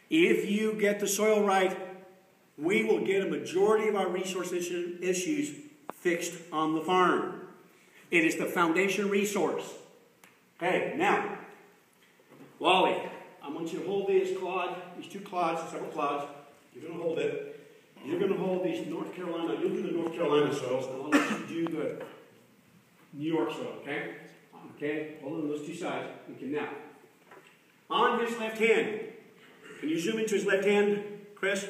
If you get the soil right, we will get a majority of our resource issues fixed on the farm. It is the foundation resource. Okay, now, Wally, I want you to hold this clod, these two clods, several clods. You're going to hold it. You're going to hold these North Carolina, you'll do the North Carolina soils, and I'll let you do the New York soil, okay? Okay, hold on those two sides. Okay, now, on his left hand, can you zoom into his left hand, Chris?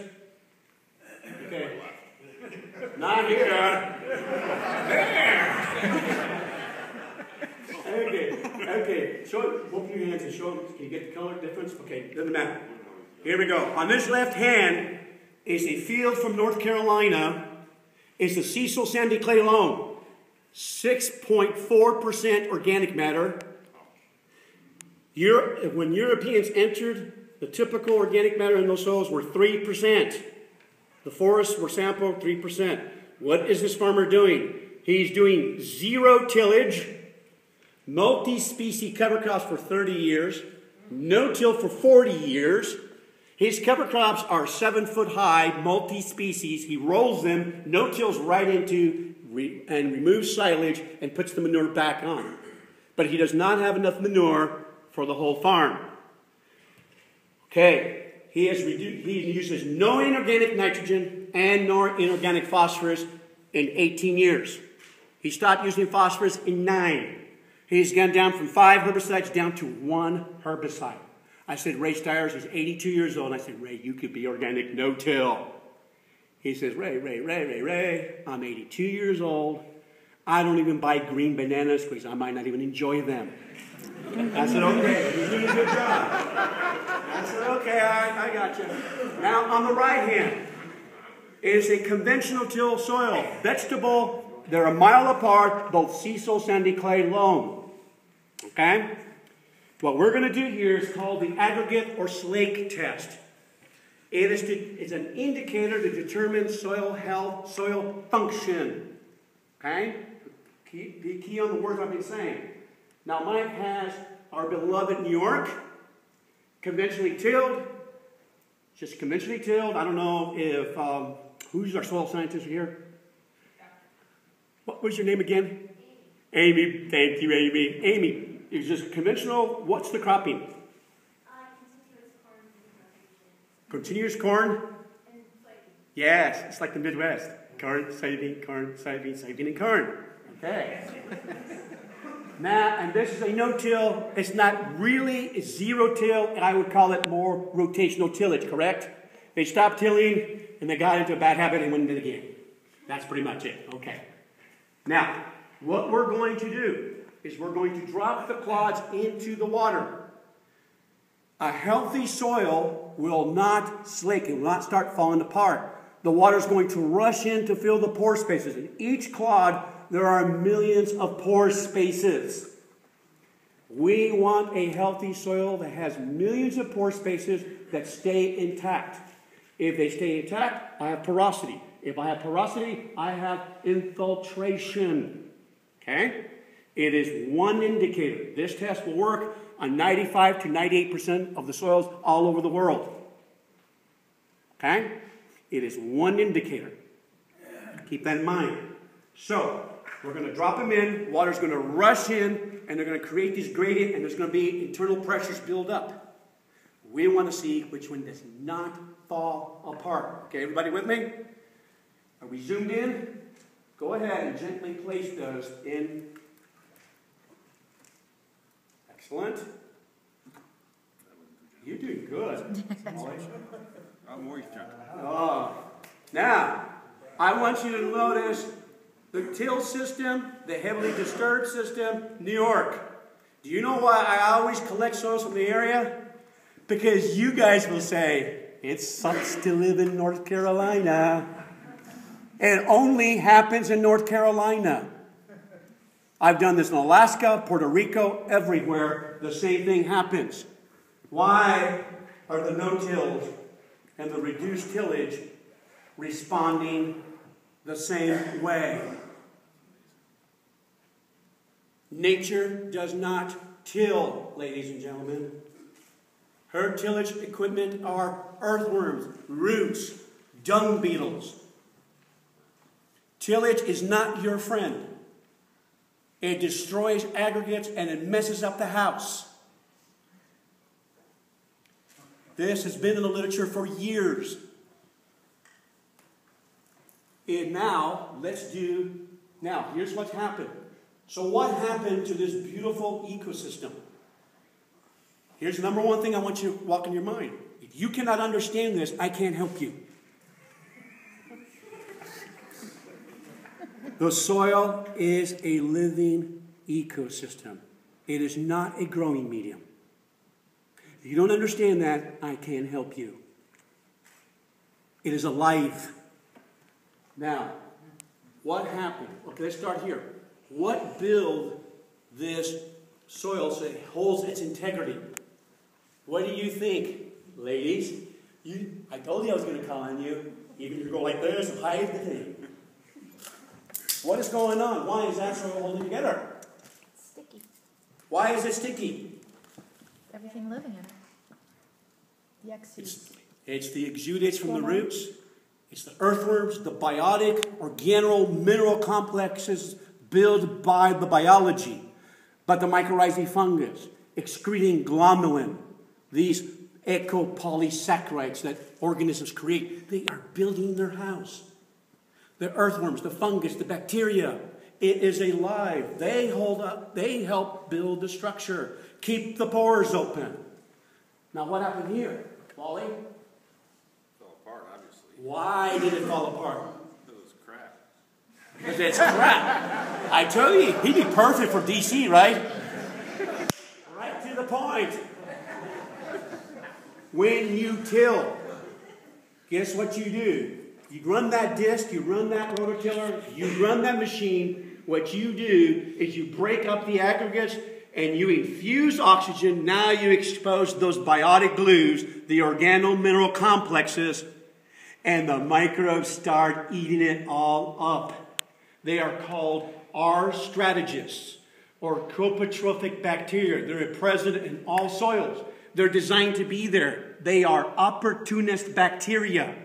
Okay. Not here. There. Okay. Show it. Open your hands and show them. Can you get the color difference? Okay, doesn't matter. Here we go. On this left hand is a field from North Carolina. It's the Cecil Sandy Clay loam. 6.4% organic matter. When Europeans entered, the typical organic matter in those soils were 3%. The forests were sampled 3%. What is this farmer doing? He's doing zero tillage, multi-species cover crops for 30 years, no-till for 40 years. His cover crops are 7 foot high, multi-species. He rolls them, no-tills right into and removes silage and puts the manure back on. But he does not have enough manure for the whole farm. Okay. He uses no inorganic nitrogen and nor inorganic phosphorus in 18 years. He stopped using phosphorus in 9. He's gone down from 5 herbicides down to 1 herbicide. I said, Ray Stiers, he's 82 years old. And I said, Ray, you could be organic no-till. He says, Ray, I'm 82 years old. I don't even buy green bananas because I might not even enjoy them. I said, okay, you're doing a good job. I said, okay, I got you. Now, on the right hand is a conventional till soil. Vegetable, they're a mile apart, both Cecil, Sandy Clay, loam. Okay? What we're going to do here is called the aggregate or slake test. It's an indicator to determine soil health, soil function. Okay? Be key on the words I've been saying. Now, Mike has our beloved New York, conventionally tilled, just conventionally tilled. I don't know if, who's our soil scientist here? What was your name again? Amy. Thank you, Amy. Amy, it's just conventional. What's the cropping? Continuous corn? And yes, it's like the Midwest. Corn, soybean, and corn. Okay. Now, and this is a no-till. It's not really zero-till, and I would call it more rotational tillage, correct? They stopped tilling, and they got into a bad habit and went into it again. That's pretty much it. Okay. Now, what we're going to do is we're going to drop the clods into the water. A healthy soil will not slake. It will not start falling apart. The water is going to rush in to fill the pore spaces. In each clod, there are millions of pore spaces. We want a healthy soil that has millions of pore spaces that stay intact. If they stay intact, I have porosity. If I have porosity, I have infiltration. Okay? It is one indicator. This test will work on 95 to 98% of the soils all over the world. Okay? It is one indicator. Keep that in mind. So, we're going to drop them in, water's going to rush in, and they're going to create this gradient, and there's going to be internal pressures build up. We want to see which one does not fall apart. Okay, everybody with me? Are we zoomed in? Go ahead and gently place those in. Excellent. You're doing good. Now, I want you to notice the till system, the heavily disturbed system, New York. Do you know why I always collect soils from the area? Because you guys will say, it sucks to live in North Carolina. It only happens in North Carolina. I've done this in Alaska, Puerto Rico, everywhere. The same thing happens. Why are the no-tills and the reduced tillage responding the same way? Nature does not till, ladies and gentlemen. Her tillage equipment are earthworms, roots, dung beetles. Tillage is not your friend. It destroys aggregates and it messes up the house. This has been in the literature for years. And now, here's what's happened. So what happened to this beautiful ecosystem? Here's the number one thing I want you to walk in your mind. If you cannot understand this, I can't help you. The soil is a living ecosystem. It is not a growing medium. If you don't understand that, I can't help you. It is alive. Now, what happened? Okay, let's start here. What built this soil so it holds its integrity? What do you think, ladies? I told you I was going to call on you. Even if you go like this and hide the thing. What is going on? Why is that soil holding together? It's sticky. Why is it sticky? Everything living in it. The exudates. It's the exudates from the roots. It's the earthworms, the biotic, organo-mineral complexes built by the biology. But the mycorrhizae fungus, excreting glomalin, these ecopolysaccharides that organisms create, they are building their house. The earthworms, the fungus, the bacteria, it is alive. They hold up, they help build the structure, keep the pores open. Now what happened here? Wally? Fell apart, obviously. Why did it fall apart? It was crap. Because it's crap. I tell you, he'd be perfect for DC, right? Right to the point. When you till, guess what you do? You run that disc, you run that rototiller, you run that machine. What you do is you break up the aggregates and you infuse oxygen. Now you expose those biotic glues, the organo-mineral complexes, and the microbes start eating it all up. They are called R. strategists, or copotrophic bacteria. They're present in all soils. They're designed to be there. They are opportunist bacteria.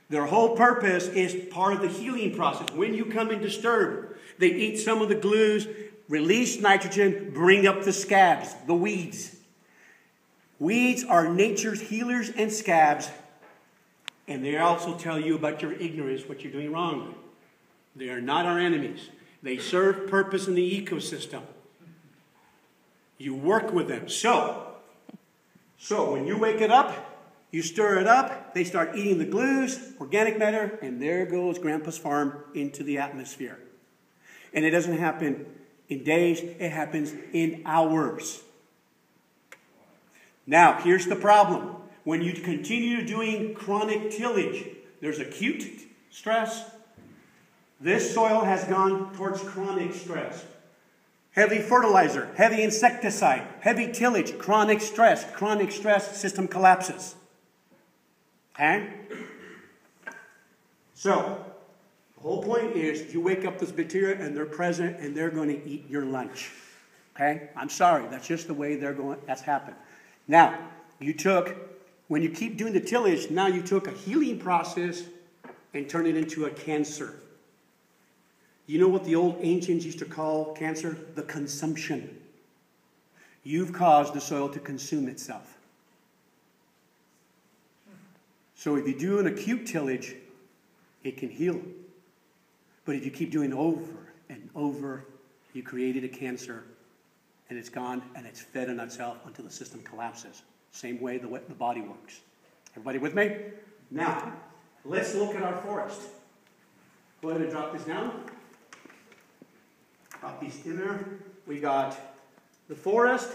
Their whole purpose is part of the healing process. When you come in disturbed, they eat some of the glues, release nitrogen, bring up the scabs, the weeds. Weeds are nature's healers and scabs, and they also tell you about your ignorance, what you're doing wrong. They are not our enemies. They serve purpose in the ecosystem. You work with them. So when you wake it up, you stir it up, they start eating the glues, organic matter, and there goes Grandpa's farm into the atmosphere. And it doesn't happen in days, it happens in hours. Now, here's the problem. When you continue doing chronic tillage, there's acute stress. This soil has gone towards chronic stress. Heavy fertilizer, heavy insecticide, heavy tillage, chronic stress, system collapses. Okay? So, the whole point is you wake up this bacteria and they're present and they're going to eat your lunch. Okay? I'm sorry, that's just the way that's happened. Now, when you keep doing the tillage, now you took a healing process and turned it into a cancer. You know what the old ancients used to call cancer? The consumption. You've caused the soil to consume itself. So if you do an acute tillage, it can heal. But if you keep doing over and over, you created a cancer, and it's gone, and it's fed on itself until the system collapses. Same way the body works. Everybody with me? Now, let's look at our forest. Go ahead and drop this down. Drop these in there. We got the forest.